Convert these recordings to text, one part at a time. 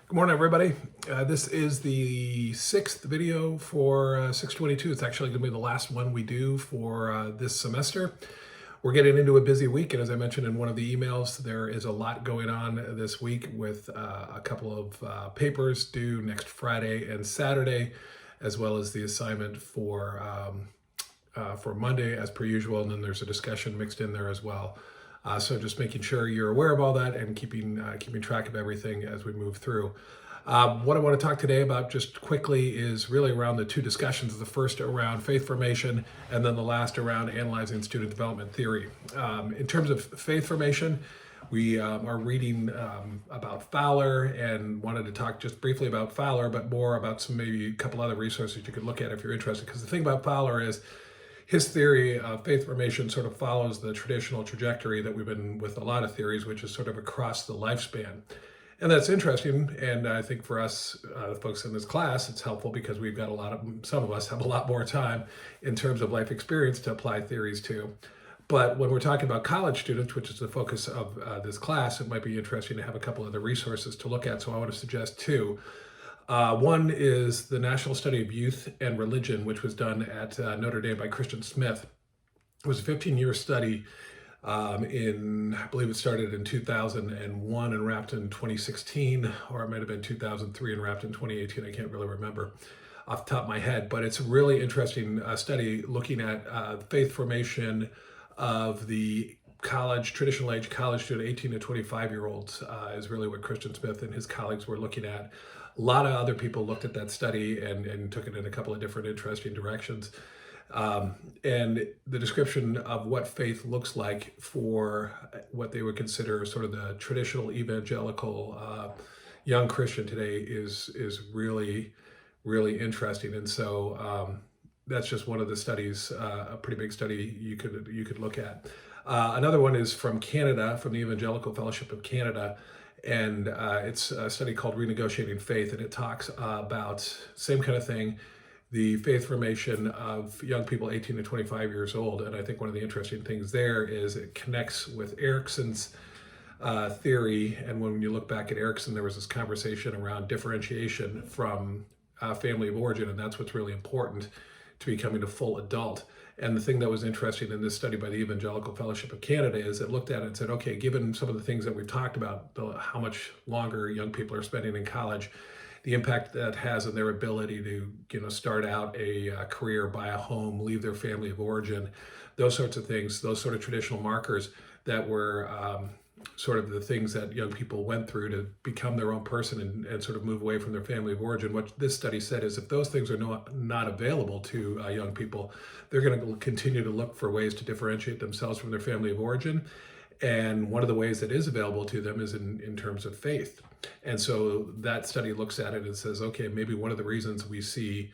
Good morning, everybody. This is the sixth video for 622. It's actually going to be the last one we do for this semester. We're getting into a busy week, and as I mentioned in one of the emails, there is a lot going on this week with a couple of papers due next Friday and Saturday, as well as the assignment for Monday as per usual, and then there's a discussion mixed in there as well. So just making sure you're aware of all that and keeping track of everything as we move through. What I want to talk today about just quickly is really around the two discussions. The first around faith formation, and then the last around analyzing student development theory. In terms of faith formation, we are reading about Fowler and wanted to talk just briefly about Fowler, but more about maybe a couple other resources you could look at if you're interested. Because the thing about Fowler is his theory of faith formation sort of follows the traditional trajectory that we've been with a lot of theories, which is sort of across the lifespan. And that's interesting. And I think for us, the folks in this class, it's helpful because we've got some of us have a lot more time in terms of life experience to apply theories to. But when we're talking about college students, which is the focus of this class, it might be interesting to have a couple other resources to look at. So I want to suggest two. One is the National Study of Youth and Religion, which was done at Notre Dame by Christian Smith. It was a 15-year study I believe it started in 2001 and wrapped in 2016, or it might have been 2003 and wrapped in 2018. I can't really remember off the top of my head, but it's a really interesting study looking at faith formation of the traditional age college student, 18 to 25-year-olds, is really what Christian Smith and his colleagues were looking at. A lot of other people looked at that study and took it in a couple of different interesting directions. And the description of what faith looks like for what they would consider sort of the traditional evangelical young Christian today is really, really interesting. And so that's just one of the studies, a pretty big study you could look at. Another one is from Canada, from the Evangelical Fellowship of Canada. And it's a study called Renegotiating Faith, and it talks about same kind of thing, the faith formation of young people 18 to 25 years old. And I think one of the interesting things there is it connects with Erickson's theory. And when you look back at Erickson, there was this conversation around differentiation from family of origin, and that's what's really important to becoming a full adult. And the thing that was interesting in this study by the Evangelical Fellowship of Canada is it looked at it and said, okay, given some of the things that we've talked about, how much longer young people are spending in college, the impact that has on their ability to, start out a career, buy a home, leave their family of origin, those sorts of things, those sort of traditional markers that were sort of the things that young people went through to become their own person and sort of move away from their family of origin. What this study said is if those things are not available to young people, they're going to continue to look for ways to differentiate themselves from their family of origin. And one of the ways that is available to them is in terms of faith. And so that study looks at it and says, okay, maybe one of the reasons we see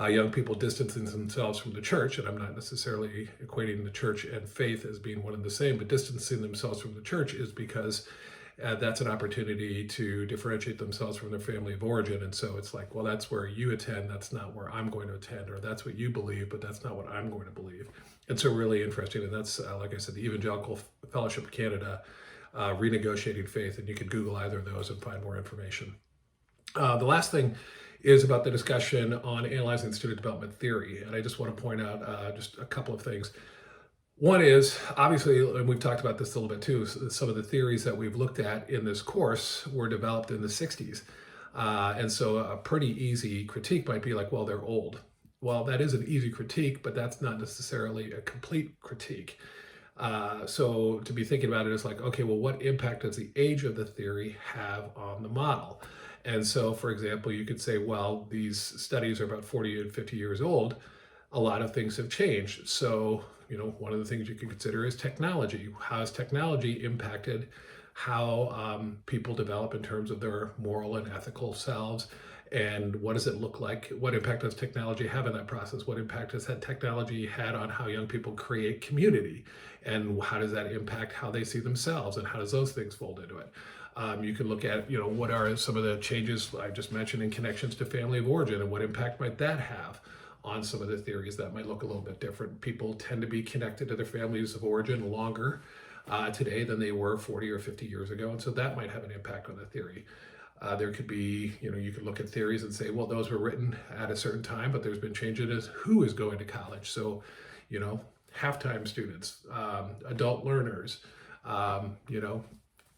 young people distancing themselves from the church, and I'm not necessarily equating the church and faith as being one and the same, but distancing themselves from the church is because that's an opportunity to differentiate themselves from their family of origin. And so it's like, well, that's where you attend, that's not where I'm going to attend, or that's what you believe, but that's not what I'm going to believe. And so really interesting. And that's, like I said, the Evangelical Fellowship of Canada, Renegotiating Faith, and you can Google either of those and find more information. The last thing is about the discussion on analyzing student development theory. And I just want to point out just a couple of things. One is, obviously, and we've talked about this a little bit too, some of the theories that we've looked at in this course were developed in the 60s. And so a pretty easy critique might be like, well, they're old. Well, that is an easy critique, but that's not necessarily a complete critique. So to be thinking about it is like, okay, well, what impact does the age of the theory have on the model? And so, for example, you could say, well, these studies are about 40 and 50 years old. A lot of things have changed. So, one of the things you could consider is technology. How has technology impacted how people develop in terms of their moral and ethical selves? And what does it look like? What impact does technology have in that process? What impact has that technology had on how young people create community? And how does that impact how they see themselves? And how does those things fold into it? You can look at, what are some of the changes I just mentioned in connections to family of origin, and what impact might that have on some of the theories that might look a little bit different. People tend to be connected to their families of origin longer today than they were 40 or 50 years ago, and so that might have an impact on the theory. There could be, you could look at theories and say, well, those were written at a certain time, but there's been changes as who is going to college. So, half-time students, adult learners,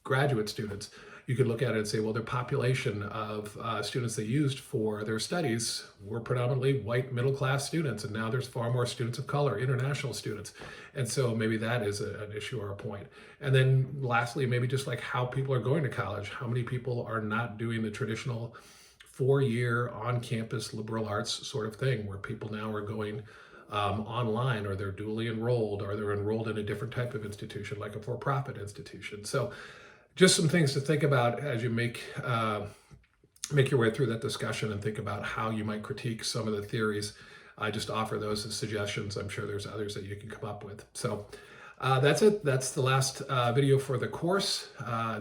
graduate students. You could look at it and say, well, their population of students they used for their studies were predominantly white middle-class students, and now there's far more students of color, international students. And so maybe that is an issue or a point. And then lastly, maybe just like how people are going to college. How many people are not doing the traditional 4-year on-campus liberal arts sort of thing, where people now are going online, or they're dually enrolled, or they're enrolled in a different type of institution, like a for-profit institution. So just some things to think about as you make your way through that discussion and think about how you might critique some of the theories. I just offer those as suggestions. I'm sure there's others that you can come up with. So that's it. That's the last video for the course.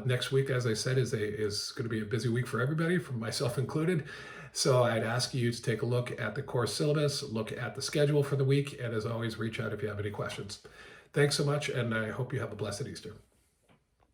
Next week, as I said, is going to be a busy week for everybody, from myself included. So I'd ask you to take a look at the course syllabus, look at the schedule for the week, and as always, reach out if you have any questions. Thanks so much, and I hope you have a blessed Easter.